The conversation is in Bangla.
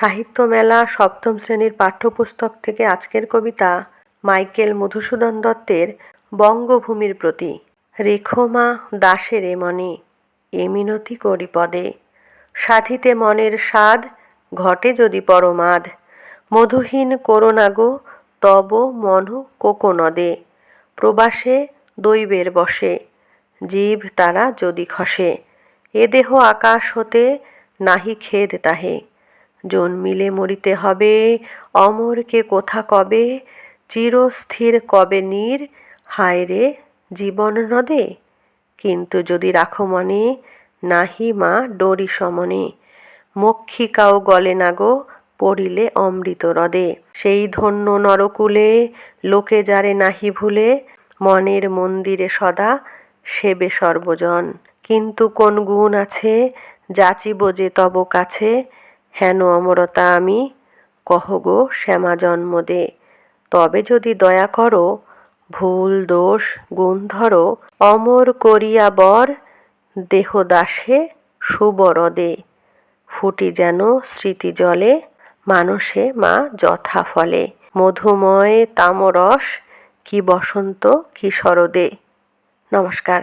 সাহিত্য মেলা সপ্তম শ্রেণীর পাঠ্যপুস্তক থেকে আজকের কবিতা মাইকেল মধুসূদন দত্তের বঙ্গভূমির প্রতি। রেখো মা দাসের এ মনে, এ মিনতি করি পদে। সাধিতে মনের স্বাদ, ঘটে যদি পরমাদ। মধুহীন করো না গো তব মন কোকোনদে। প্রবাসে দৈবের বশে, জীব তারা যদি খসে। এ দেহ আকাশ হতে নাহি খেদ তাহে। জন্মিলে মরিতে হবে, অমরকে কোথা কবে। চিরস্থির কবে নীর, হায় রে জীবন নদে। কিন্তু যদি রাখো মনে, নাহি মা ডরি সমনে। মক্ষিকাও গলে না গো পড়িলে অমৃত হ্রদে। সেই ধন্য নরকুলে, লোকে যারে নাহি ভুলে। মনের মন্দিরে সদা সেবে সর্বজন। কিন্তু কোন গুণ আছে, যাচিব যে তব কাছে। হেন অমরতা আমি, কহ গো শ্যামা জন্ম দে। তবে যদি দয়া করো, ভুল দোষ গুণ ধরো। অমর করিয়া বর, দেহ দাসে সুবরদে। ফুটি যেন স্মৃতি জলে, মানসে মা যথা ফলে। মধুময় তামরস, কি বসন্ত কি শরদে। নমস্কার।